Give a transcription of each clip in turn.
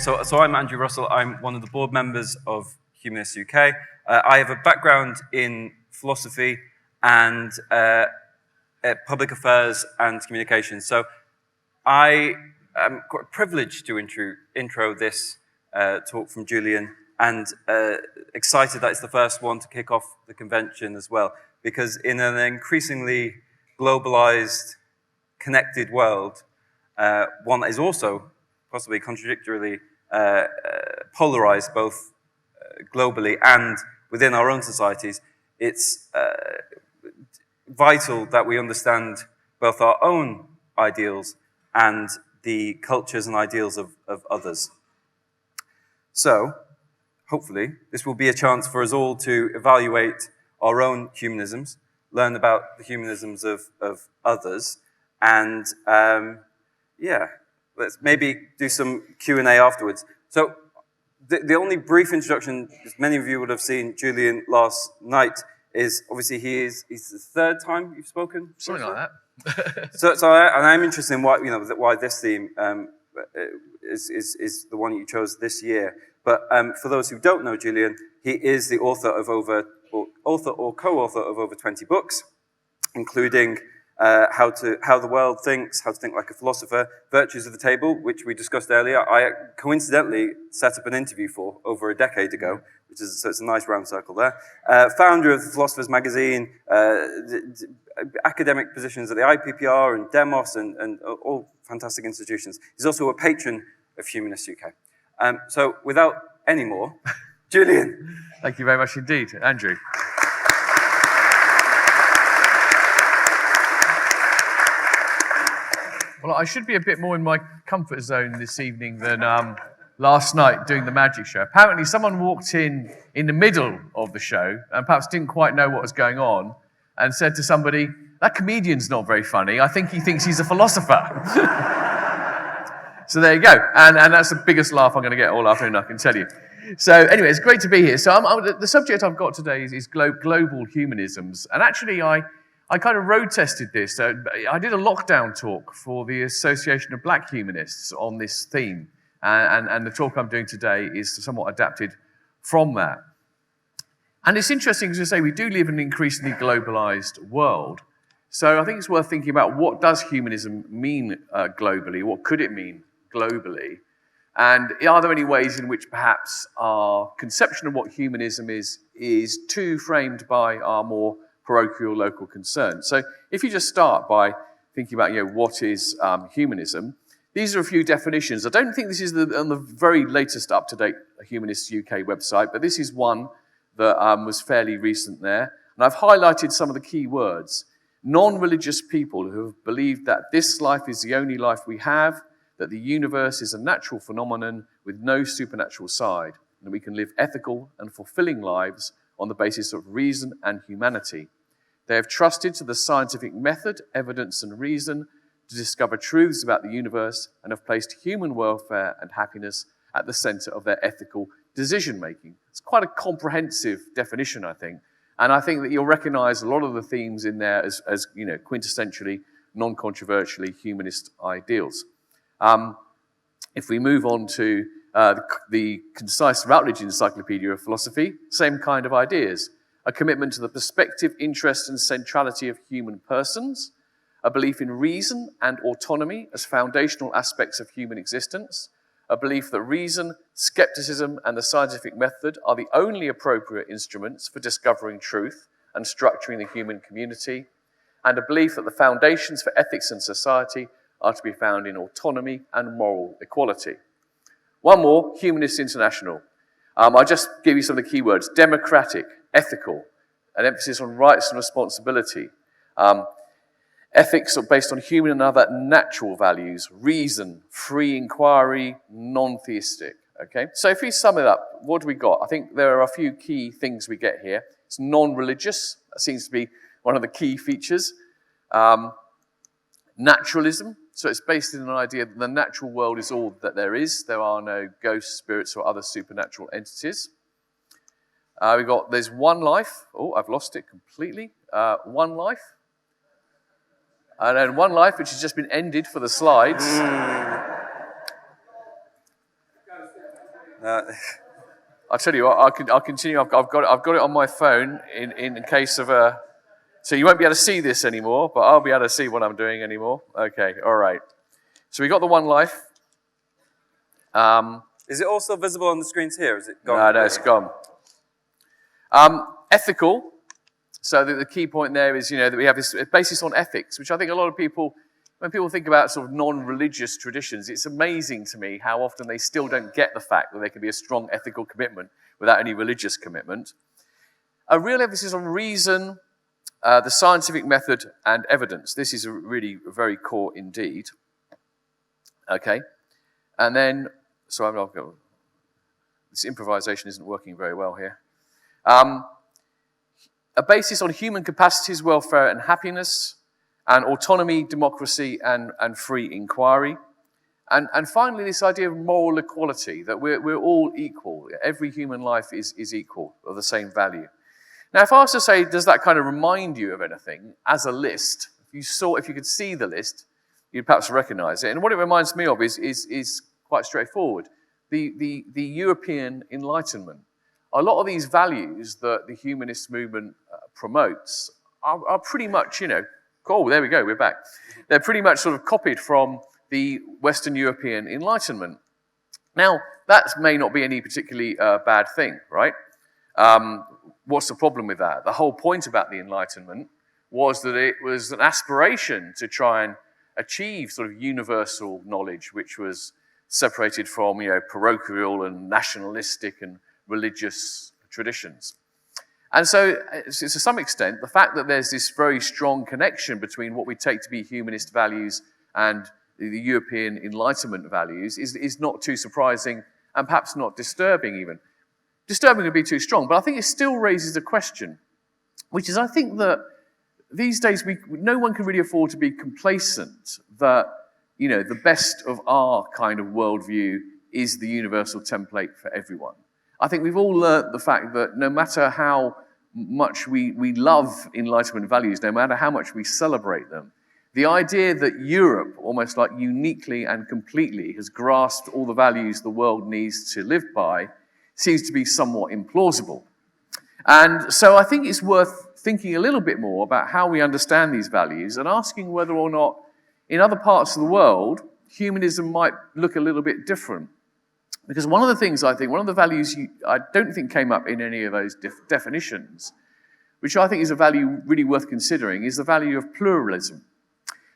So I'm Andrew Russell. I'm one of the board members of Humanist UK. I have a background in philosophy and public affairs and communications. So I am quite privileged to intro this talk from Julian, and excited that it's the first one to kick off the convention as well, because in an increasingly globalized, connected world, one that is also possibly contradictorily polarized both globally and within our own societies, it's vital that we understand both our own ideals and the cultures and ideals of others. So, hopefully, this will be a chance for us all to evaluate our own humanisms, learn about the humanisms of others, and yeah, let's maybe do some Q&A afterwards. So, the only brief introduction, as many of you would have seen Julian last night, is obviously he's the third time you've spoken? Something like that. And I'm interested in why this theme is the one you chose this year. But for those who don't know Julian, he is the author or co-author of over 20 books, including How the World Thinks, How to Think Like a Philosopher, Virtues of the Table, which we discussed earlier. I coincidentally set up an interview for over a decade ago, so it's a nice round circle there. Founder of the Philosopher's Magazine, academic positions at the IPPR and Demos and all fantastic institutions. He's also a patron of Humanist UK. So without any more, Julian. Thank you very much indeed, Andrew. Well, I should be a bit more in my comfort zone this evening than last night doing the magic show. Apparently someone walked in the middle of the show and perhaps didn't quite know what was going on and said to somebody, "That comedian's not very funny. I think he thinks he's a philosopher." So there you go. And that's the biggest laugh I'm going to get all afternoon, I can tell you. So anyway, it's great to be here. So the subject I've got today is global humanisms. And actually, I kind of road tested this. I did a lockdown talk for the Association of Black Humanists on this theme. And the talk I'm doing today is somewhat adapted from that. And it's interesting, as I say, we do live in an increasingly globalized world. So I think it's worth thinking about what does humanism mean globally? What could it mean globally? And are there any ways in which perhaps our conception of what humanism is too framed by our more parochial local concerns? So if you just start by thinking about, what is humanism, these are a few definitions. I don't think this is on the very latest up-to-date Humanist UK website, but this is one that was fairly recent there. And I've highlighted some of the key words. Non-religious people who have believed that this life is the only life we have, that the universe is a natural phenomenon with no supernatural side, and that we can live ethical and fulfilling lives on the basis of reason and humanity. They have trusted to the scientific method, evidence, and reason to discover truths about the universe and have placed human welfare and happiness at the center of their ethical decision-making. It's quite a comprehensive definition, I think. And I think that you'll recognize a lot of the themes in there as quintessentially, non-controversially humanist ideals. If we move on to the Concise Routledge Encyclopedia of Philosophy, same kind of ideas. A commitment to the perspective, interest, and centrality of human persons, a belief in reason and autonomy as foundational aspects of human existence, a belief that reason, skepticism, and the scientific method are the only appropriate instruments for discovering truth and structuring the human community, and a belief that the foundations for ethics and society are to be found in autonomy and moral equality. One more, Humanist International. I'll just give you some of the key words. Democratic, ethical, an emphasis on rights and responsibility. Ethics are based on human and other natural values. Reason, free inquiry, non-theistic. Okay, so if we sum it up, what do we got? I think there are a few key things we get here. It's non-religious. That seems to be one of the key features. Naturalism. So it's based in an idea that the natural world is all that there is. There are no ghosts, spirits, or other supernatural entities. There's one life. Oh, I've lost it completely. One life. And then one life, which has just been ended for the slides. I'll tell you what, I'll continue. I've got it on my phone in case of a. So you won't be able to see this anymore, but I'll be able to see what I'm doing anymore. Okay, all right. So we got the one life. Is it also visible on the screens here? Is it gone? No, it's gone. Ethical. So the key point there is, that we have this basis on ethics, which I think a lot of people, when people think about sort of non-religious traditions, it's amazing to me how often they still don't get the fact that there can be a strong ethical commitment without any religious commitment. A real emphasis on reason, the scientific method, and evidence. This is really very core indeed. Okay, and then, this improvisation isn't working very well here. A basis on human capacities, welfare, and happiness, and autonomy, democracy, and free inquiry. And finally, this idea of moral equality, that we're all equal. Every human life is equal, of the same value. Now, if I was to say, does that kind of remind you of anything, as a list, if you could see the list, you'd perhaps recognize it. And what it reminds me of is quite straightforward. The European Enlightenment. A lot of these values that the humanist movement promotes are pretty much, oh, there we go, we're back. They're pretty much sort of copied from the Western European Enlightenment. Now, that may not be any particularly bad thing, right? What's the problem with that? The whole point about the Enlightenment was that it was an aspiration to try and achieve sort of universal knowledge, which was separated from, parochial and nationalistic and religious traditions. And so, to some extent, the fact that there's this very strong connection between what we take to be humanist values and the European Enlightenment values is not too surprising and perhaps not disturbing even. Disturbing would be too strong, but I think it still raises a question, which is I think that these days no one can really afford to be complacent that, the best of our kind of worldview is the universal template for everyone. I think we've all learnt the fact that no matter how much we love Enlightenment values, no matter how much we celebrate them, the idea that Europe, almost like uniquely and completely, has grasped all the values the world needs to live by, seems to be somewhat implausible. And so I think it's worth thinking a little bit more about how we understand these values and asking whether or not, in other parts of the world, humanism might look a little bit different. Because one of the things I think, one of the values I don't think came up in any of those definitions, which I think is a value really worth considering, is the value of pluralism.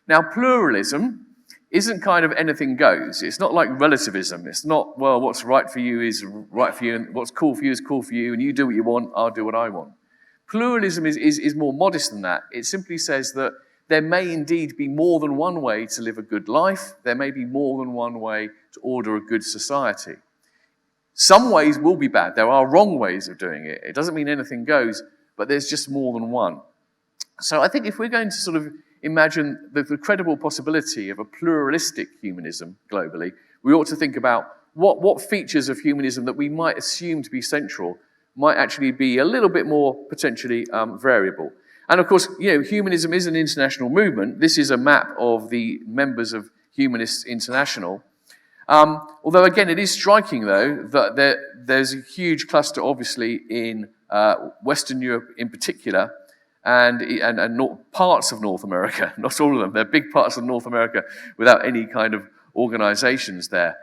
Now, pluralism isn't kind of anything goes. It's not like relativism. It's not, well, what's right for you is right for you, and what's cool for you is cool for you, and you do what you want, I'll do what I want. Pluralism is more modest than that. It simply says that there may indeed be more than one way to live a good life. There may be more than one way to order a good society. Some ways will be bad. There are wrong ways of doing it. It doesn't mean anything goes, but there's just more than one. So I think if we're going to sort of imagine the credible possibility of a pluralistic humanism globally, we ought to think about what features of humanism that we might assume to be central might actually be a little bit more potentially variable. And of course, humanism is an international movement. This is a map of the members of Humanists International. Although, again, it is striking, though, that there's a huge cluster, obviously, in Western Europe in particular, and parts of North America, not all of them. They're big parts of North America without any kind of organizations there.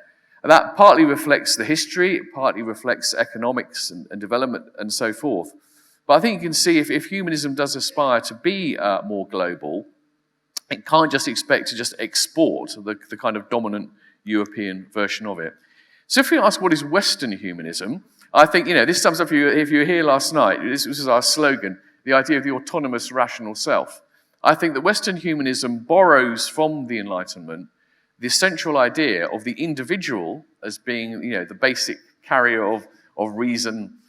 And that partly reflects the history, it partly reflects economics and development and so forth. But I think you can see if humanism does aspire to be more global, it can't just expect to just export the kind of dominant European version of it. So if you ask what is Western humanism, I think, this sums up, if you were here last night, this was our slogan, the idea of the autonomous rational self. I think that Western humanism borrows from the Enlightenment the central idea of the individual as being, the basic carrier of reason,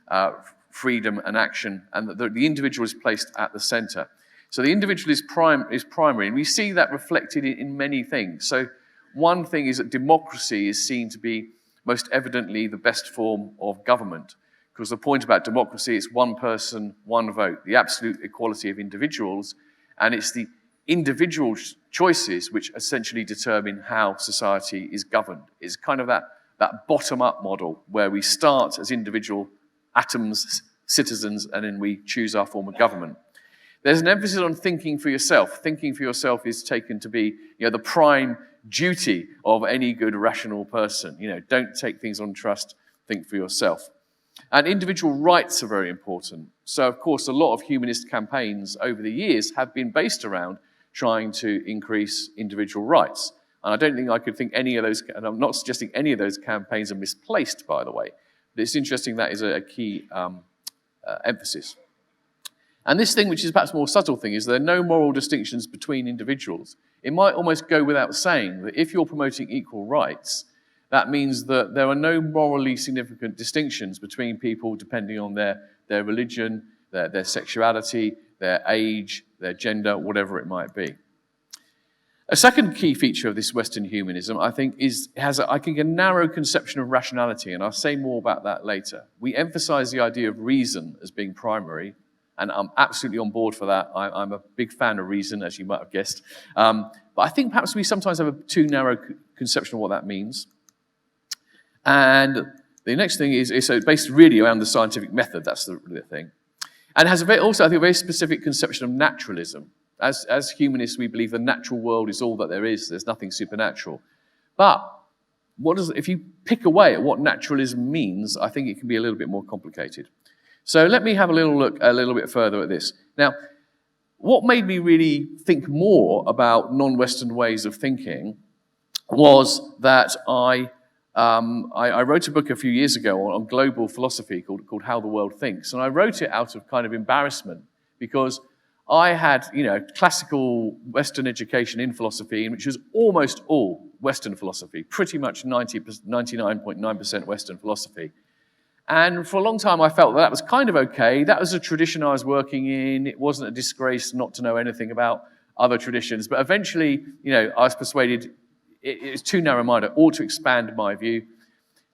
freedom and action, and that the individual is placed at the center. So the individual is primary, and we see that reflected in many things. So one thing is that democracy is seen to be most evidently the best form of government, because the point about democracy is one person, one vote, the absolute equality of individuals, and it's the individual choices which essentially determine how society is governed. It's kind of that that bottom-up model where we start as individual atoms, citizens, and then we choose our form of government. There's an emphasis on thinking for yourself. Thinking for yourself is taken to be, the prime duty of any good rational person. Don't take things on trust, think for yourself. And individual rights are very important. So, of course, a lot of humanist campaigns over the years have been based around trying to increase individual rights. And I don't think I could think any of those, and I'm not suggesting any of those campaigns are misplaced, by the way. But it's interesting that is a key emphasis. And this thing, which is perhaps a more subtle thing, is there are no moral distinctions between individuals. It might almost go without saying that if you're promoting equal rights, that means that there are no morally significant distinctions between people depending on their religion, their sexuality, their age, their gender, whatever it might be. A second key feature of this Western humanism, I think, has a narrow conception of rationality, and I'll say more about that later. We emphasize the idea of reason as being primary, and I'm absolutely on board for that. I'm a big fan of reason, as you might have guessed. But I think perhaps we sometimes have a too narrow conception of what that means. And the next thing is so based really around the scientific method. That's the thing. And has also, I think, a very specific conception of naturalism. As humanists, we believe the natural world is all that there is. There's nothing supernatural. But if you pick away at what naturalism means, I think it can be a little bit more complicated. So let me have a little look a little bit further at this. Now, what made me really think more about non-Western ways of thinking was that I wrote a book a few years ago on global philosophy called How the World Thinks. And I wrote it out of kind of embarrassment because I had, classical Western education in philosophy, which was almost all Western philosophy, pretty much 99.9% Western philosophy. And for a long time, I felt that was kind of okay. That was a tradition I was working in. It wasn't a disgrace not to know anything about other traditions. But eventually, I was persuaded it's too narrow-minded. I ought to expand my view.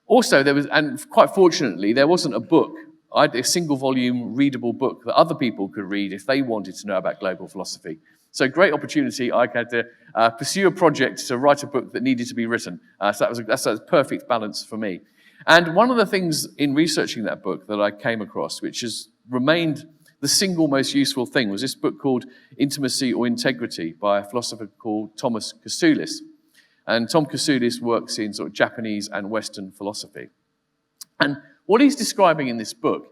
Also, and quite fortunately, there wasn't a book, a single-volume readable book that other people could read if they wanted to know about global philosophy. So great opportunity. I had to pursue a project to write a book that needed to be written. So that's a perfect balance for me. And one of the things in researching that book that I came across, which has remained the single most useful thing, was this book called Intimacy or Integrity by a philosopher called Thomas Kasulis. And Tom Kasulis works in sort of Japanese and Western philosophy. And what he's describing in this book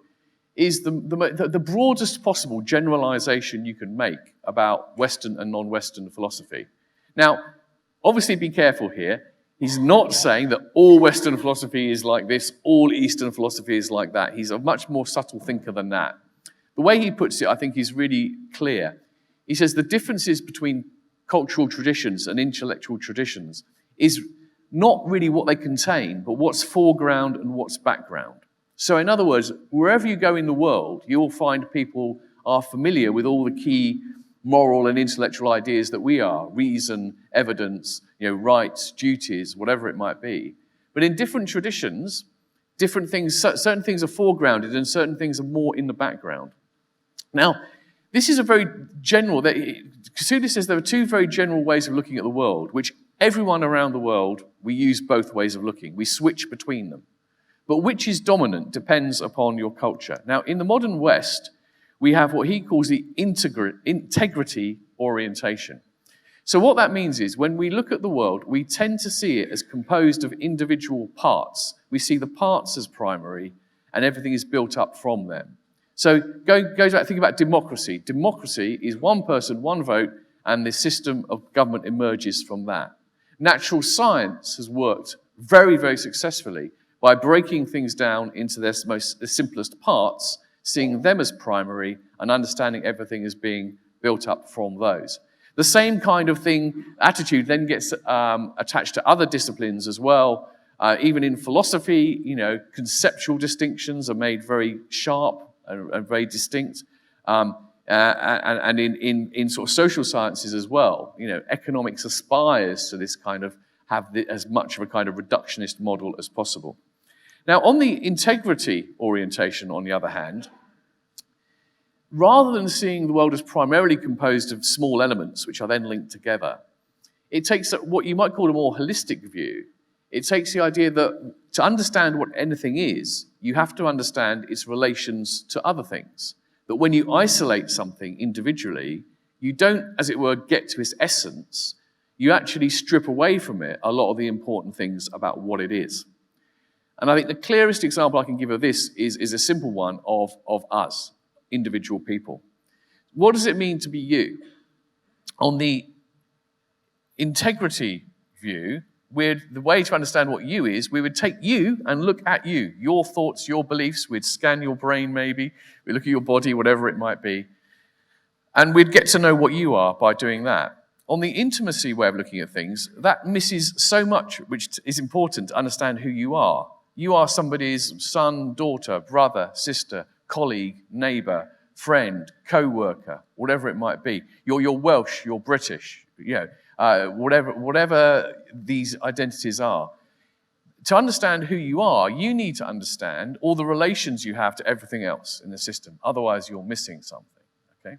is the broadest possible generalization you can make about Western and non-Western philosophy. Now, obviously be careful here. He's not saying that all Western philosophy is like this, all Eastern philosophy is like that. He's a much more subtle thinker than that. The way he puts it, I think, is really clear. He says the differences between cultural traditions and intellectual traditions is not really what they contain, but what's foreground and what's background. So in other words, wherever you go in the world, you'll find people are familiar with all the key moral and intellectual ideas that we are, reason, evidence, rights, duties, whatever it might be. But in different traditions, different things, certain things are foregrounded and certain things are more in the background. Now, this is a very general, Kasulis says there are two very general ways of looking at the world, which everyone around the world, we use both ways of looking. We switch between them. But which is dominant depends upon your culture. Now, in the modern West, we have what he calls the integrity orientation. So what that means is when we look at the world, we tend to see it as composed of individual parts. We see the parts as primary, and everything is built up from them. So goes back, think about democracy. Democracy is one person, one vote, and the system of government emerges from that. Natural science has worked very, very successfully by breaking things down into the simplest parts, seeing them as primary, and understanding everything as being built up from those. The same kind of attitude then gets attached to other disciplines as well. Even in philosophy, conceptual distinctions are made very sharp and very distinct. And in sort of social sciences as well, economics aspires to this kind of have as much of a kind of reductionist model as possible. Now, on the integrity orientation, on the other hand, rather than seeing the world as primarily composed of small elements which are then linked together, it takes what you might call a more holistic view It takes the idea that to understand what anything is, you have to understand its relations to other things. That when you isolate something individually, you don't, as it were, get to its essence. You actually strip away from it a lot of the important things about what it is. And I think the clearest example I can give of this is a simple one of us, individual people. What does it mean to be you? On the integrity view, the way to understand what you is, we would take you and look at you, your thoughts, your beliefs. We'd scan your brain maybe, we'd look at your body, whatever it might be, and we'd get to know what you are by doing that. On the intimacy way of looking at things, that misses so much, which is important to understand who you are. You are somebody's son, daughter, brother, sister, colleague, neighbor, friend, co-worker, whatever it might be. You're Welsh, you're British, whatever these identities are. To understand who you are, you need to understand all the relations you have to everything else in the system. Otherwise, you're missing something. Okay.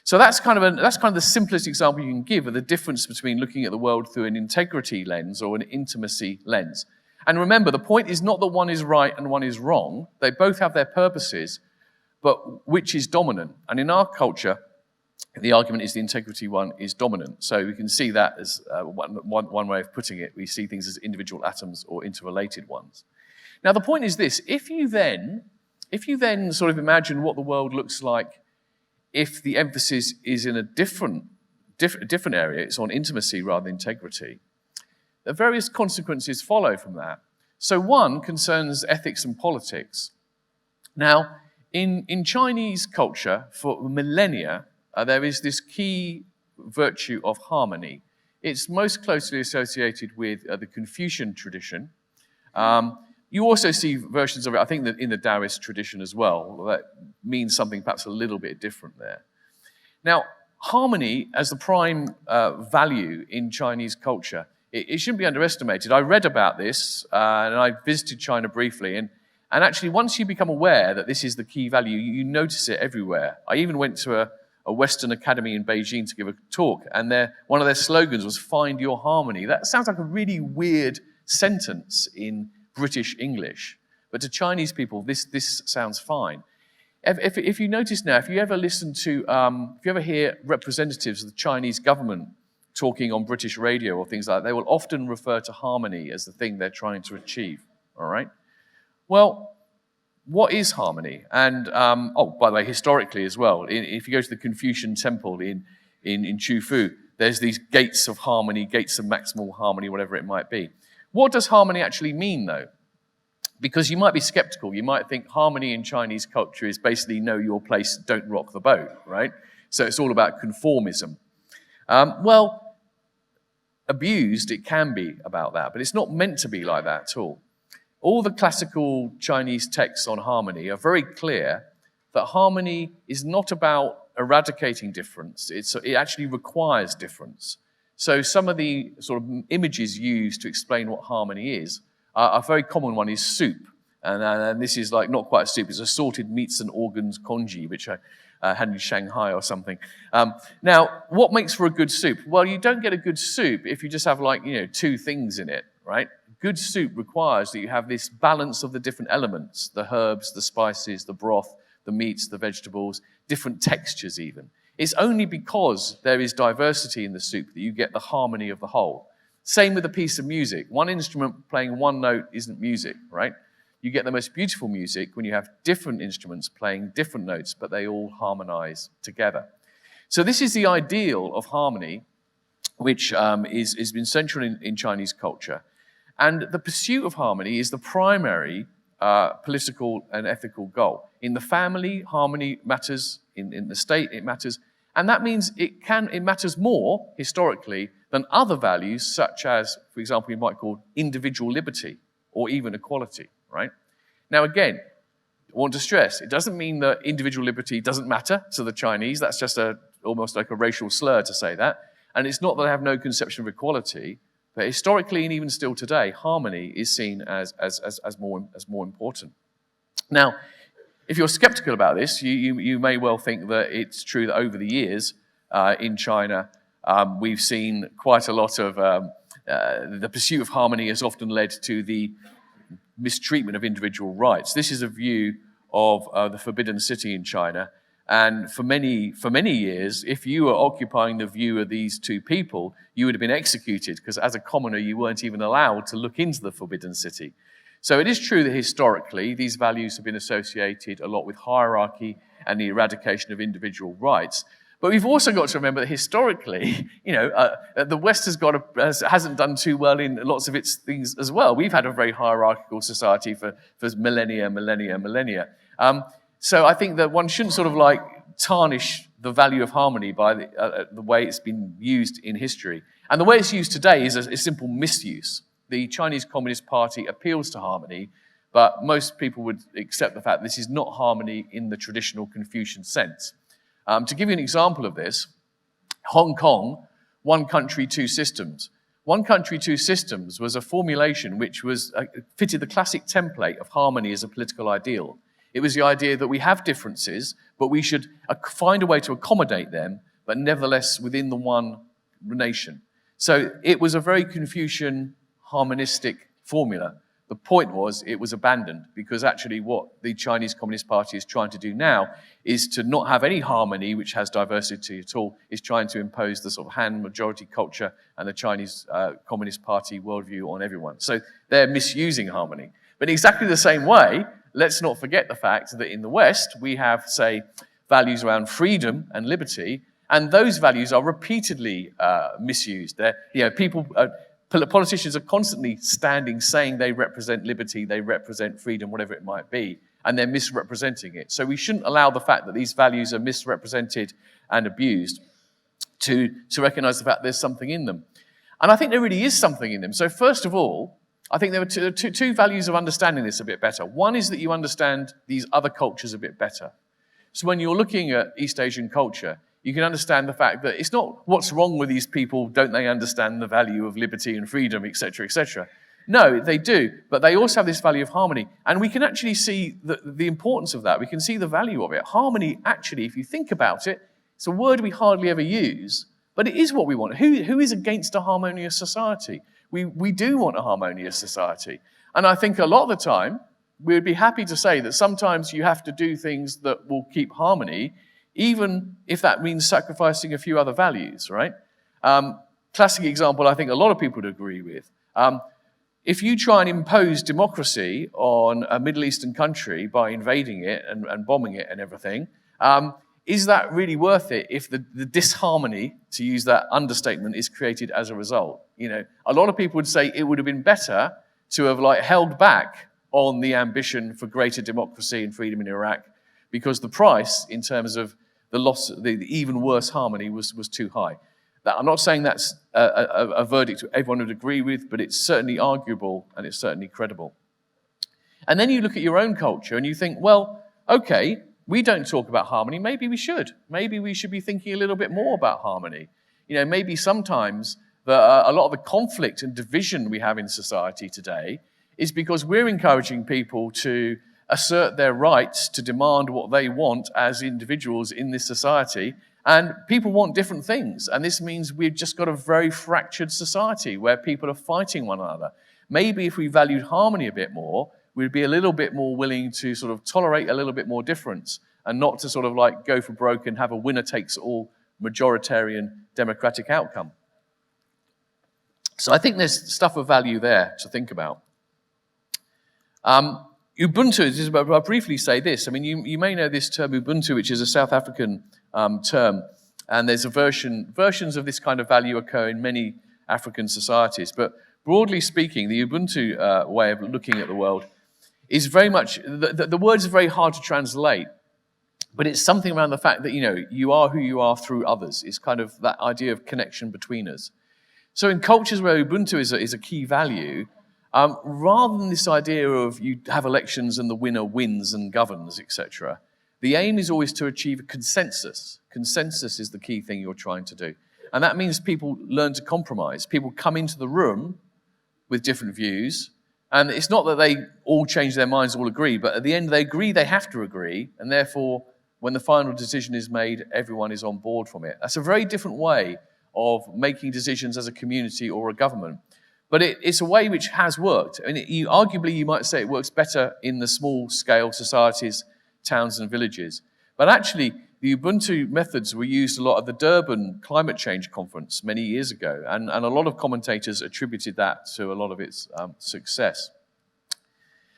So that's kind of the simplest example you can give of the difference between looking at the world through an integrity lens or an intimacy lens. And remember, the point is not that one is right and one is wrong. They both have their purposes, but which is dominant? And in our culture, the argument is the integrity one is dominant. So we can see that as one way of putting it. We see things as individual atoms or interrelated ones. Now, the point is this. If you then sort of imagine what the world looks like if the emphasis is in a different area, it's on intimacy rather than integrity, the various consequences follow from that. So one concerns ethics and politics. Now, in Chinese culture, for millennia, there is this key virtue of harmony. It's most closely associated with the Confucian tradition. You also see versions of it, I think, that in the Taoist tradition as well. That means something perhaps a little bit different there. Now, harmony as the prime value in Chinese culture, it shouldn't be underestimated. I read about this, and I visited China briefly, and actually once you become aware that this is the key value, you notice it everywhere. I even went to a Western academy in Beijing to give a talk, and one of their slogans was "Find your harmony." That sounds like a really weird sentence in British English, but to Chinese people, this sounds fine. If you notice now, if you ever hear representatives of the Chinese government talking on British radio or things like that, they will often refer to harmony as the thing they're trying to achieve, all right? Well, what is harmony? And, by the way, historically as well, if you go to the Confucian temple in Chufu, there's these gates of harmony, gates of maximal harmony, whatever it might be. What does harmony actually mean, though? Because you might be skeptical. You might think harmony in Chinese culture is basically know your place, don't rock the boat, right? So it's all about conformism. Well, abused, it can be about that, but it's not meant to be like that at all. All the classical Chinese texts on harmony are very clear that harmony is not about eradicating difference. It actually requires difference. So some of the sort of images used to explain what harmony is, a very common one is soup. And this is like not quite a soup, it's assorted meats and organs congee, which I had in Shanghai or something. Now, what makes for a good soup? Well, you don't get a good soup if you just have two things in it, right? Good soup requires that you have this balance of the different elements, the herbs, the spices, the broth, the meats, the vegetables, different textures even. It's only because there is diversity in the soup that you get the harmony of the whole. Same with a piece of music. One instrument playing one note isn't music, right? You get the most beautiful music when you have different instruments playing different notes, but they all harmonize together. So this is the ideal of harmony, which has been central in Chinese culture. And the pursuit of harmony is the primary political and ethical goal. In the family, harmony matters. In the state, it matters. And that means it matters more, historically, than other values, such as, for example, you might call individual liberty or even equality, right? Now, again, I want to stress, it doesn't mean that individual liberty doesn't matter to the Chinese. That's just almost like a racial slur to say that. And it's not that they have no conception of equality, but historically and even still today, harmony is seen as more important. Now, if you're skeptical about this, you may well think that it's true that over the years in China, we've seen quite a lot of the pursuit of harmony has often led to the mistreatment of individual rights. This is a view of the Forbidden City in China. And for many years, if you were occupying the view of these two people, you would have been executed, because as a commoner, you weren't even allowed to look into the Forbidden City. So it is true that historically, these values have been associated a lot with hierarchy and the eradication of individual rights. But we've also got to remember that historically, the West hasn't done too well in lots of its things as well. We've had a very hierarchical society for millennia. So I think that one shouldn't sort of like tarnish the value of harmony by the way it's been used in history. And the way it's used today is a simple misuse. The Chinese Communist Party appeals to harmony, but most people would accept the fact this is not harmony in the traditional Confucian sense. To give you an example of this, Hong Kong, one country, two systems. One country, two systems was a formulation which fitted the classic template of harmony as a political ideal. It was the idea that we have differences, but we should find a way to accommodate them, but nevertheless within the one nation. So it was a very Confucian, harmonistic formula. The point was it was abandoned, because actually what the Chinese Communist Party is trying to do now is to not have any harmony which has diversity at all, is trying to impose the sort of Han majority culture and the Chinese Communist Party worldview on everyone. So they're misusing harmony. But in exactly the same way, let's not forget the fact that in the West, we have, say, values around freedom and liberty, and those values are repeatedly misused. Politicians are constantly saying they represent liberty, they represent freedom, whatever it might be, and they're misrepresenting it. So we shouldn't allow the fact that these values are misrepresented and abused to recognize the fact there's something in them. And I think there really is something in them. So first of all, I think there are two values of understanding this a bit better. One is that you understand these other cultures a bit better. So when you're looking at East Asian culture, you can understand the fact that it's not what's wrong with these people, don't they understand the value of liberty and freedom, etc., etc. No, they do, but they also have this value of harmony. And we can actually see the importance of that. We can see the value of it. Harmony, actually, if you think about it, it's a word we hardly ever use, but it is what we want. Who is against a harmonious society? We do want a harmonious society. And I think a lot of the time, we would be happy to say that sometimes you have to do things that will keep harmony, even if that means sacrificing a few other values, right? Classic example I think a lot of people would agree with. If you try and impose democracy on a Middle Eastern country by invading it and bombing it and everything, is that really worth it if the disharmony, to use that understatement, is created as a result? A lot of people would say it would have been better to have held back on the ambition for greater democracy and freedom in Iraq, because the price in terms of the loss, the even worse harmony was too high. I'm not saying that's a verdict everyone would agree with, but it's certainly arguable and it's certainly credible. And then you look at your own culture and you think, well, okay, we don't talk about harmony. Maybe we should. Maybe we should be thinking a little bit more about harmony. Maybe sometimes a lot of the conflict and division we have in society today is because we're encouraging people to assert their rights to demand what they want as individuals in this society. And people want different things. And this means we've just got a very fractured society where people are fighting one another. Maybe if we valued harmony a bit more, we'd be a little bit more willing to sort of tolerate a little bit more difference and not to sort of go for broke and have a winner-takes-all majoritarian democratic outcome. So I think there's stuff of value there to think about. Ubuntu, I'll briefly say this. I mean, you may know this term Ubuntu, which is a South African term, and there's versions of this kind of value occur in many African societies. But broadly speaking, the Ubuntu way of looking at the world is very much, the words are very hard to translate, but it's something around the fact that, you are who you are through others. It's kind of that idea of connection between us. So in cultures where Ubuntu is a key value, rather than this idea of you have elections and the winner wins and governs, etc., the aim is always to achieve a consensus. Consensus is the key thing you're trying to do. And that means people learn to compromise. People come into the room with different views, and it's not that they all change their minds, all agree, but at the end they agree they have to agree, and therefore when the final decision is made, everyone is on board from it. That's a very different way of making decisions as a community or a government. But it's a way which has worked. And arguably, you might say it works better in the small-scale societies, towns and villages. But actually, the Ubuntu methods were used a lot at the Durban Climate Change Conference many years ago, and a lot of commentators attributed that to a lot of its success.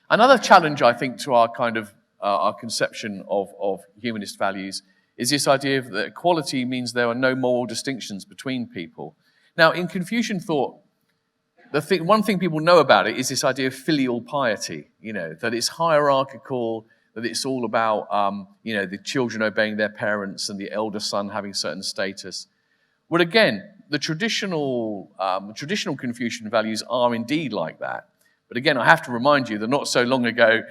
Another challenge, I think, to our kind of our conception of humanist values is this idea that equality means there are no moral distinctions between people. Now, in Confucian thought, one thing people know about it is this idea of filial piety, that it's hierarchical, that it's all about, the children obeying their parents and the elder son having certain status. Well, again, the traditional Confucian values are indeed like that. But again, I have to remind you that not so long ago,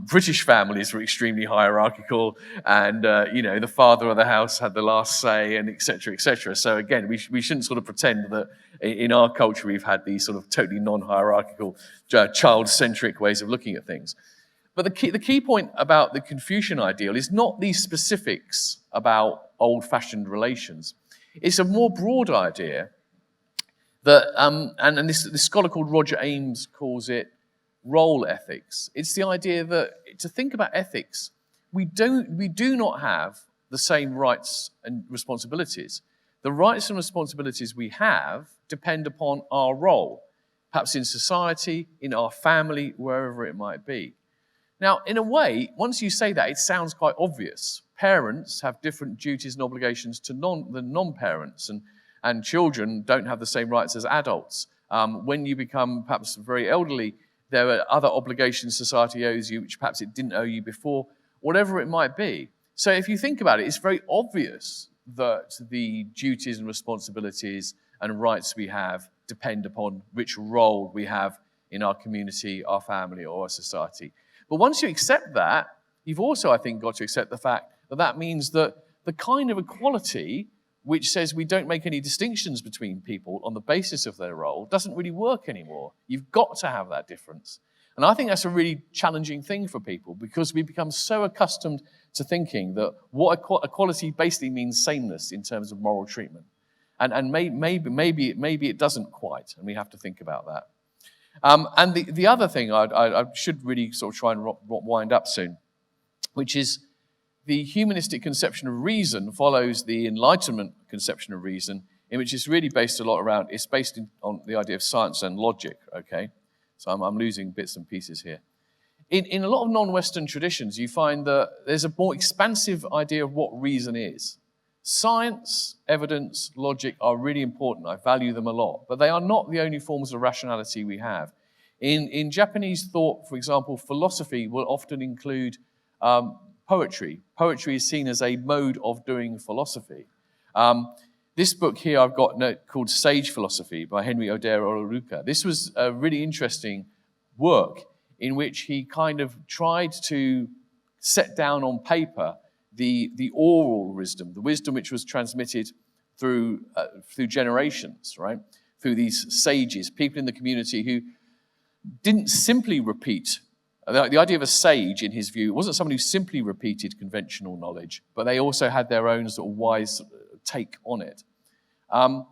British families were extremely hierarchical, and the father of the house had the last say, and et cetera, et cetera. So again, we shouldn't sort of pretend that in our culture we've had these sort of totally non-hierarchical, child-centric ways of looking at things. But the key point about the Confucian ideal is not these specifics about old-fashioned relations. It's a more broad idea that, and this scholar called Roger Ames calls it role ethics. It's the idea that to think about ethics, we do not have the same rights and responsibilities. The rights and responsibilities we have depend upon our role, perhaps in society, in our family, wherever it might be. Now, in a way, once you say that, it sounds quite obvious. Parents have different duties and obligations to non-parents, and children don't have the same rights as adults. When you become perhaps very elderly, there are other obligations society owes you, which perhaps it didn't owe you before, whatever it might be. So if you think about it, it's very obvious that the duties and responsibilities and rights we have depend upon which role we have in our community, our family, or our society. But once you accept that, you've also, I think, got to accept the fact that that means that the kind of equality which says we don't make any distinctions between people on the basis of their role, doesn't really work anymore. You've got to have that difference. And I think that's a really challenging thing for people, because we become so accustomed to thinking that what equality basically means sameness in terms of moral treatment. And maybe it doesn't quite, and we have to think about that. And the other thing I should really sort of try and wind up soon, which is the humanistic conception of reason follows the Enlightenment conception of reason, in which it's really based a lot around, it's based on the idea of science and logic, okay? So I'm losing bits and pieces here. In a lot of non-Western traditions, you find that there's a more expansive idea of what reason is. Science, evidence, logic are really important. I value them a lot, but they are not the only forms of rationality we have. In Japanese thought, for example, philosophy will often include poetry. Poetry is seen as a mode of doing philosophy. This book here I've got called Sage Philosophy by Henry Odair Oluruka. This was a really interesting work in which he kind of tried to set down on paper the oral wisdom, the wisdom which was transmitted through generations, right? Through these sages, people in the community who didn't simply repeat. The idea of a sage, in his view, wasn't someone who simply repeated conventional knowledge, but they also had their own sort of wise take on it. And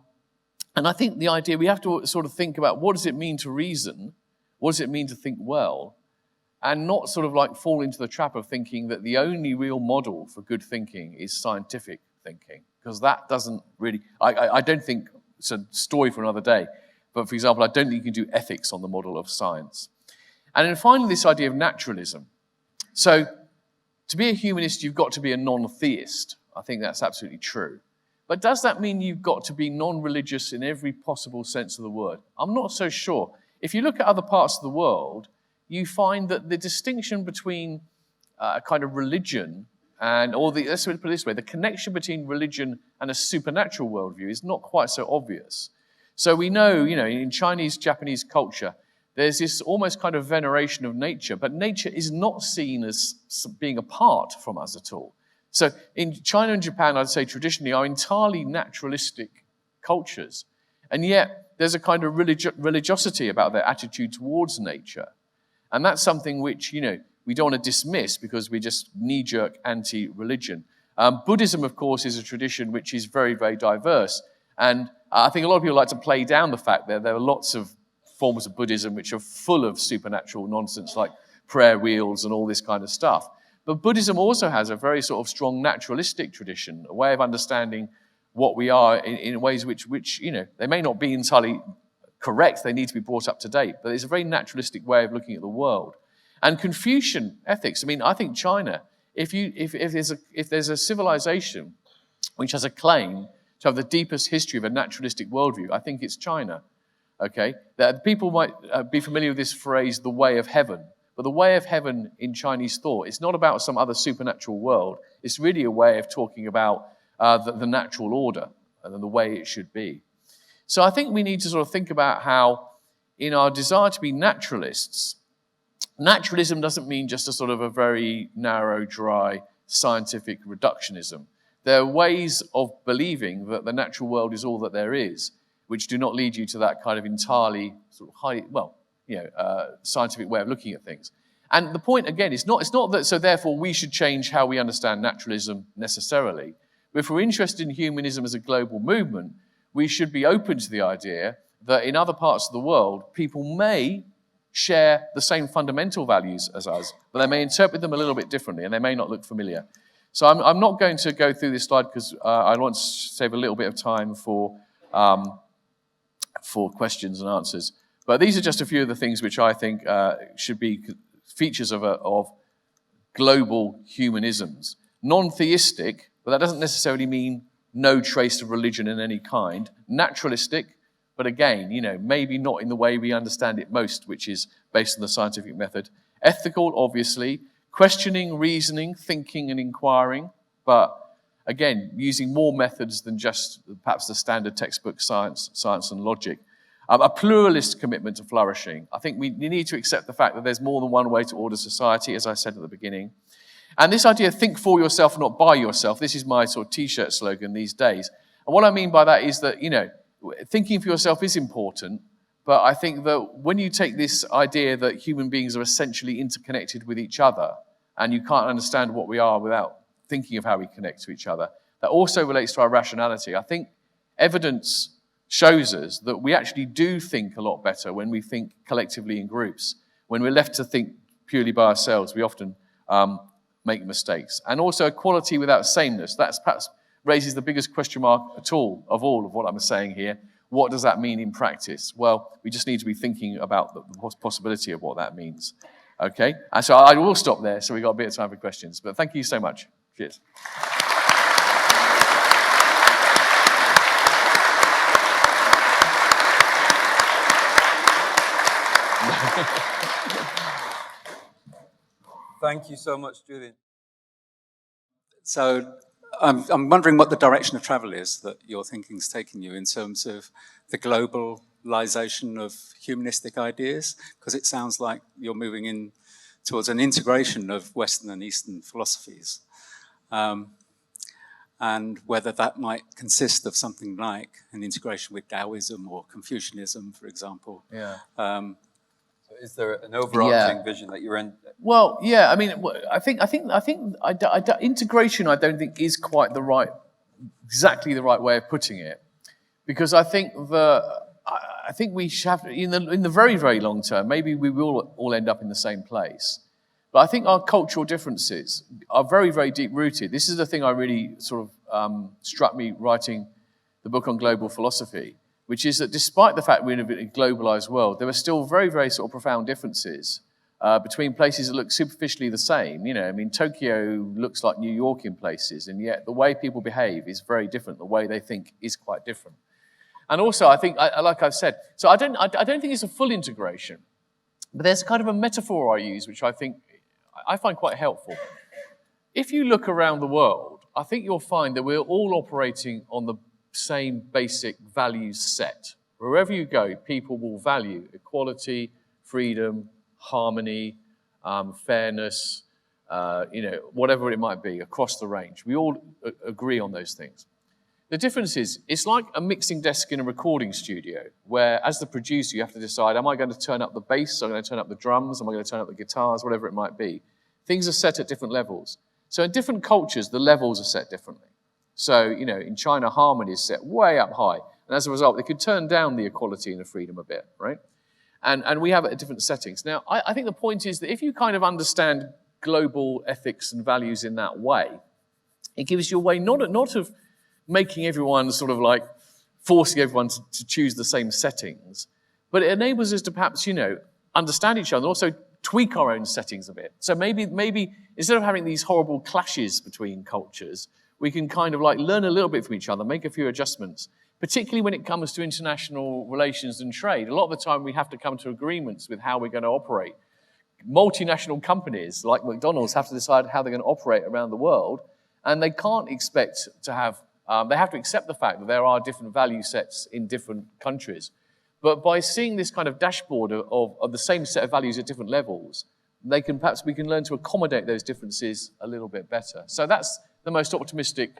I think the idea, we have to sort of think about, what does it mean to reason? What does it mean to think well? And not sort of like fall into the trap of thinking that the only real model for good thinking is scientific thinking, because that doesn't really, I don't think, it's a story for another day, but for example, I don't think you can do ethics on the model of science. And then finally, this idea of naturalism. So to be a humanist, you've got to be a non-theist. I think that's absolutely true. But does that mean you've got to be non-religious in every possible sense of the word? I'm not so sure. If you look at other parts of the world, you find that the distinction between a kind of religion let's put it this way, the connection between religion and a supernatural worldview is not quite so obvious. So we know, in Chinese, Japanese culture, there's this almost kind of veneration of nature, but nature is not seen as being apart from us at all. So in China and Japan, I'd say traditionally are entirely naturalistic cultures, and yet there's a kind of religiosity about their attitude towards nature. And that's something which, we don't want to dismiss because we're just knee-jerk anti-religion. Buddhism, of course, is a tradition which is very, very diverse. And I think a lot of people like to play down the fact that there are lots of forms of Buddhism which are full of supernatural nonsense, like prayer wheels and all this kind of stuff. But Buddhism also has a very sort of strong naturalistic tradition, a way of understanding what we are in ways which, you know, they may not be entirely correct, they need to be brought up to date, but it's a very naturalistic way of looking at the world. And Confucian ethics, I mean, I think China, if there's a civilization which has a claim to have the deepest history of a naturalistic worldview, I think it's China, okay? That people might be familiar with this phrase, the way of heaven. But the way of heaven in Chinese thought, it's not about some other supernatural world. It's really a way of talking about the natural order and the way it should be. So I think we need to sort of think about how, in our desire to be naturalists, naturalism doesn't mean just a sort of a very narrow, dry, scientific reductionism. There are ways of believing that the natural world is all that there is, which do not lead you to that kind of entirely sort of high, scientific way of looking at things. And the point, again, it's not that, so therefore we should change how we understand naturalism necessarily. But if we're interested in humanism as a global movement, we should be open to the idea that in other parts of the world, people may share the same fundamental values as us, but they may interpret them a little bit differently, and they may not look familiar. So I'm not going to go through this slide because I want to save a little bit of time for questions and answers. But these are just a few of the things which I think should be features of global humanisms. Non-theistic, but that doesn't necessarily mean no trace of religion in any kind. Naturalistic, but again, you know, maybe not in the way we understand it most, which is based on the scientific method. Ethical, obviously. Questioning, reasoning, thinking and inquiring, but again, using more methods than just perhaps the standard textbook science and logic. A pluralist commitment to flourishing. I think we need to accept the fact that there's more than one way to order society, as I said at the beginning. And this idea of think for yourself, not by yourself, this is my sort of T-shirt slogan these days. And what I mean by that is that, you know, thinking for yourself is important, but I think that when you take this idea that human beings are essentially interconnected with each other, and you can't understand what we are without thinking of how we connect to each other, that also relates to our rationality. I think evidence shows us that we actually do think a lot better when we think collectively in groups. When we're left to think purely by ourselves, we often make mistakes. And also equality without sameness. That's perhaps raises the biggest question mark of all of what I'm saying here. What does that mean in practice? Well, we just need to be thinking about the possibility of what that means. Okay? And so I will stop there, so we've got a bit of time for questions. But thank you so much. Cheers. Thank you so much, Julian. So I'm wondering what the direction of travel is that your thinking's taken you in terms of the globalization of humanistic ideas, because it sounds like you're moving in towards an integration of Western and Eastern philosophies, and whether that might consist of something like an integration with Taoism or Confucianism, for example. Yeah. So is there an overarching vision that you're in? Well, yeah. I mean, I think integration. I don't think is quite exactly the right way of putting it, because I think we should have in the very, very long term. Maybe we will all end up in the same place, but I think our cultural differences are very, very deep rooted. This is the thing I really sort of struck me writing the book on global philosophy, which is that despite the fact we're in a globalized world, there are still very, very sort of profound differences between places that look superficially the same. You know, I mean, Tokyo looks like New York in places, and yet the way people behave is very different. The way they think is quite different. And also, I think, like I've said, so I don't think it's a full integration, but there's kind of a metaphor I use, which I find quite helpful. If you look around the world, I think you'll find that we're all operating on the same basic values set. Wherever you go, people will value equality, freedom, harmony, fairness, whatever it might be, across the range. We all agree on those things. The difference is, it's like a mixing desk in a recording studio, where as the producer, you have to decide, am I going to turn up the bass, am I going to turn up the drums, am I going to turn up the guitars, whatever it might be. Things are set at different levels. So in different cultures, the levels are set differently. So, in China, harmony is set way up high. And as a result, they could turn down the equality and the freedom a bit, right? And we have it at different settings. Now, I think the point is that if you kind of understand global ethics and values in that way, it gives you a way not of making everyone sort of like forcing everyone to choose the same settings, but it enables us to perhaps, understand each other and also tweak our own settings a bit. So maybe instead of having these horrible clashes between cultures, we can kind of like learn a little bit from each other, make a few adjustments, particularly when it comes to international relations and trade. A lot of the time we have to come to agreements with how we're going to operate. Multinational companies like McDonald's have to decide how they're going to operate around the world, and they can't expect to have, they have to accept the fact that there are different value sets in different countries. But by seeing this kind of dashboard of the same set of values at different levels, we can learn to accommodate those differences a little bit better. So that's the most optimistic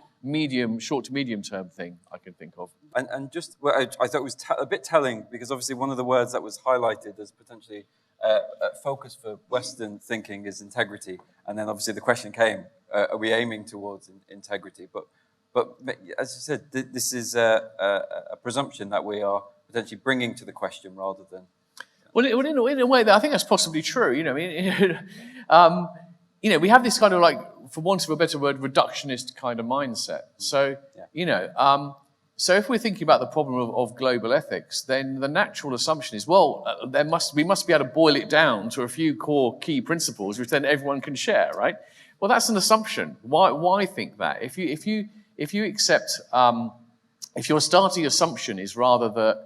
short to medium term thing I can think of. And just, well, I thought it was a bit telling, because obviously one of the words that was highlighted as potentially a focus for Western thinking is integrity. And then obviously the question came, are we aiming towards integrity? But as you said, this is a presumption that we are potentially bringing to the question rather than... Well, in a way, I think that's possibly true. We have this kind of like, for want of a better word, reductionist kind of mindset. So, so if we're thinking about the problem of global ethics, then the natural assumption is, well, we must be able to boil it down to a few core key principles, which then everyone can share, right? Well, that's an assumption. Why think that? If you accept, if your starting assumption is rather that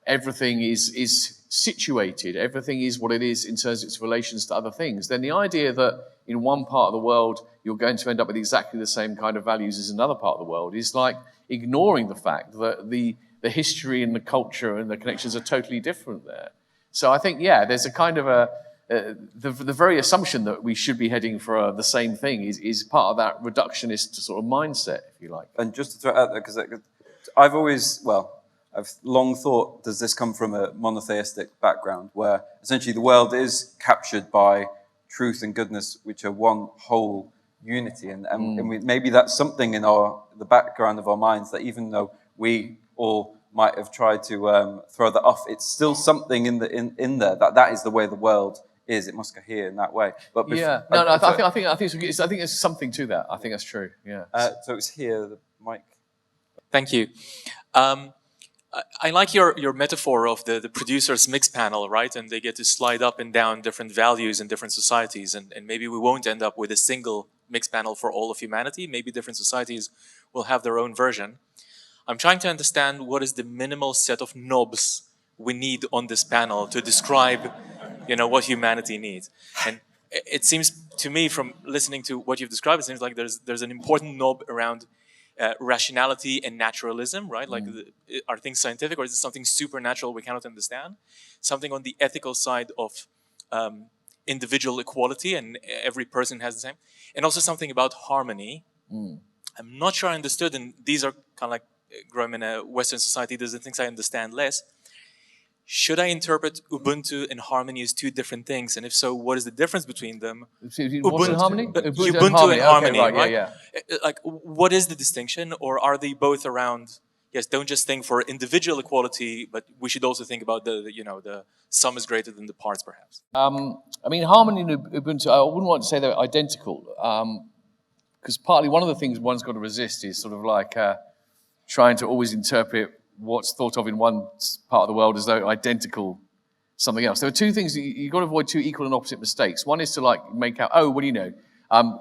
everything is situated, everything is what it is in terms of its relations to other things, then the idea that in one part of the world you're going to end up with exactly the same kind of values as another part of the world is like ignoring the fact that the history and the culture and the connections are totally different there. So I think, there's a kind of the very assumption that we should be heading for the same thing is part of that reductionist sort of mindset, if you like. And just to throw it out there, because I've long thought, does this come from a monotheistic background where essentially the world is captured by truth and goodness, which are one whole unity. And maybe that's something in the background of our minds that even though we all might have tried to throw that off, it's still something in there that is the way the world is. It must cohere in that way. But I think there's something to that. I think that's true. Yeah. So it's here, the mic. Thank you. I like your metaphor of the producer's mix panel, right? And they get to slide up and down different values in different societies. And maybe we won't end up with a single mix panel for all of humanity. Maybe different societies will have their own version. I'm trying to understand what is the minimal set of knobs we need on this panel to describe, what humanity needs. And it seems to me, from listening to what you've described, it seems like there's an important knob around rationality and naturalism, right? Like, are things scientific, or is it something supernatural we cannot understand? Something on the ethical side of individual equality, and every person has the same. And also something about harmony. I'm not sure I understood, and these are kind of like growing in a Western society, these are things I understand less. Should I interpret Ubuntu and harmony as two different things? And if so, what is the difference between them? Ubuntu and harmony? Ubuntu and harmony, okay, right? Yeah. Like, what is the distinction? Or are they both around, yes, don't just think for individual equality, but we should also think about the sum is greater than the parts, perhaps? Harmony and Ubuntu, I wouldn't want to say they're identical. Because partly one of the things one's got to resist is sort of like trying to always interpret what's thought of in one part of the world as though identical something else. There are two things that you've got to avoid, two equal and opposite mistakes. One is to make out,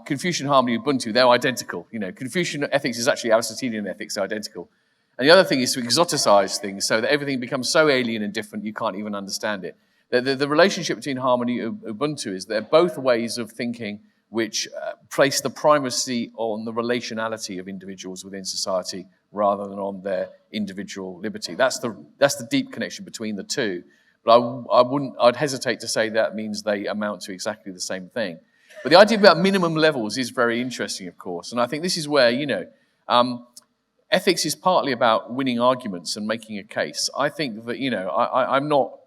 Confucian harmony, Ubuntu, they're identical. Confucian ethics is actually Aristotelian ethics, they're identical. And the other thing is to exoticize things so that everything becomes so alien and different you can't even understand it. The relationship between harmony and Ubuntu is they're both ways of thinking which place the primacy on the relationality of individuals within society rather than on their individual liberty. That's the deep connection between the two. But I'd hesitate to say that means they amount to exactly the same thing. But the idea about minimum levels is very interesting, of course. And I think this is where, ethics is partly about winning arguments and making a case. I think that, I'm not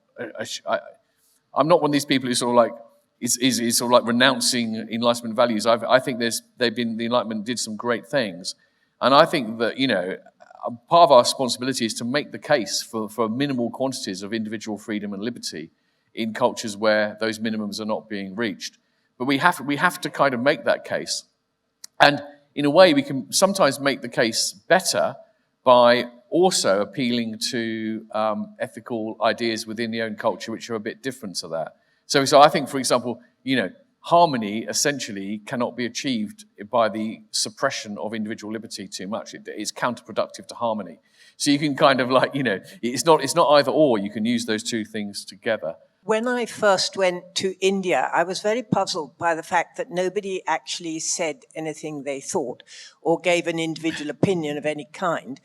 one of these people who sort of like is sort of like renouncing Enlightenment values. I think the Enlightenment did some great things, and I think that part of our responsibility is to make the case for minimal quantities of individual freedom and liberty in cultures where those minimums are not being reached. But we have to kind of make that case, and in a way we can sometimes make the case better by also appealing to ethical ideas within the own culture which are a bit different to that. So I think, for example, harmony essentially cannot be achieved by the suppression of individual liberty too much. It's counterproductive to harmony. So you can kind of it's not either or. You can use those two things together. When I first went to India, I was very puzzled by the fact that nobody actually said anything they thought or gave an individual opinion of any kind.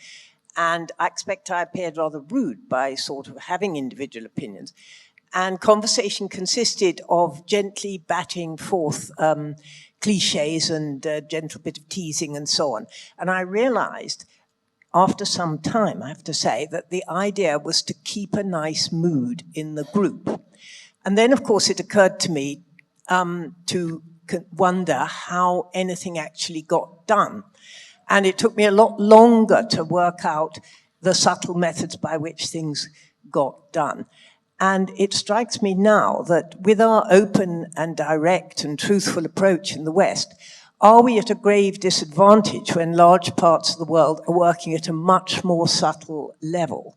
And I expect I appeared rather rude by sort of having individual opinions. And conversation consisted of gently batting forth cliches and a gentle bit of teasing and so on. And I realized after some time, I have to say, that the idea was to keep a nice mood in the group. And then, of course, it occurred to me to wonder how anything actually got done. And it took me a lot longer to work out the subtle methods by which things got done. And it strikes me now that with our open and direct and truthful approach in the West, are we at a grave disadvantage when large parts of the world are working at a much more subtle level?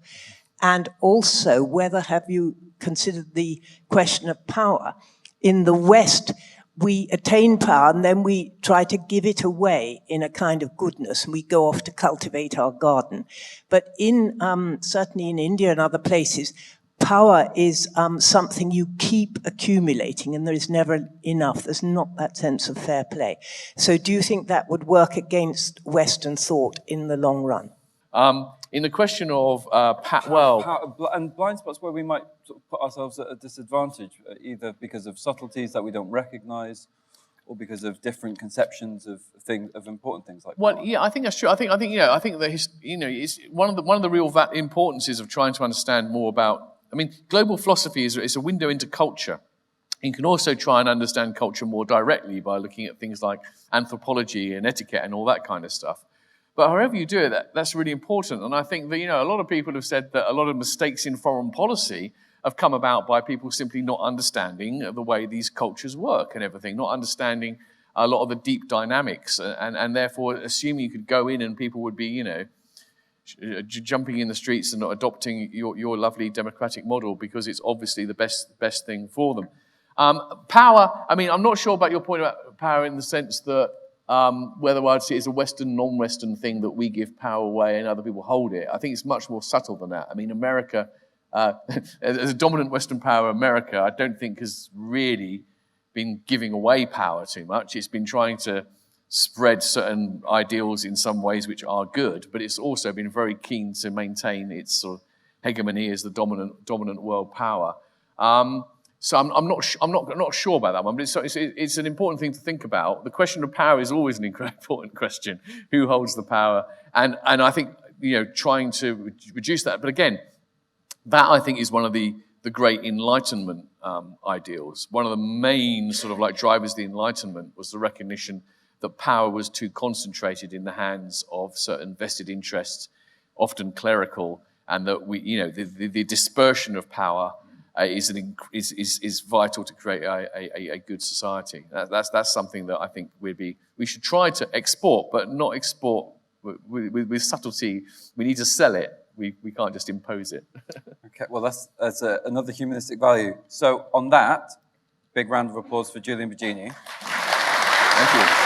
And also, whether have you considered the question of power? In the West, we attain power and then we try to give it away in a kind of goodness, and we go off to cultivate our garden. But certainly in India and other places, power is something you keep accumulating, and there is never enough. There's not that sense of fair play. So do you think that would work against Western thought in the long run? In the question of and blind spots where we might sort of put ourselves at a disadvantage, either because of subtleties that we don't recognize, or because of different conceptions of important things like well, power. yeah, I think that's true. I think that it's one of the real importances of trying to understand more about. I mean, global philosophy is a window into culture. You can also try and understand culture more directly by looking at things like anthropology and etiquette and all that kind of stuff. But however you do it, that's really important. And I think that, a lot of people have said that a lot of mistakes in foreign policy have come about by people simply not understanding the way these cultures work and everything, not understanding a lot of the deep dynamics, and therefore assuming you could go in and people would be, jumping in the streets and not adopting your lovely democratic model because it's obviously the best thing for them. Power, I mean, I'm not sure about your point about power in the sense that whether I'd see it as a Western, non-Western thing that we give power away and other people hold it. I think it's much more subtle than that. I mean, America, as a dominant Western power, America, I don't think has really been giving away power too much. It's been trying to spread certain ideals in some ways which are good, but it's also been very keen to maintain its sort of hegemony as the dominant world power. So I'm not sure about that one, but it's an important thing to think about. The question of power is always an important question. Who holds the power? And I think trying to reduce that. But again, that I think is one of the great Enlightenment ideals. One of the main sort of like drivers of the Enlightenment was the recognition that power was too concentrated in the hands of certain vested interests, often clerical, and that the dispersion of power is vital to create a good society. That's something that I think we should try to export, but not export with subtlety. We need to sell it. We can't just impose it. Okay, well that's another humanistic value. So on that, big round of applause for Julian Baggini. Thank you.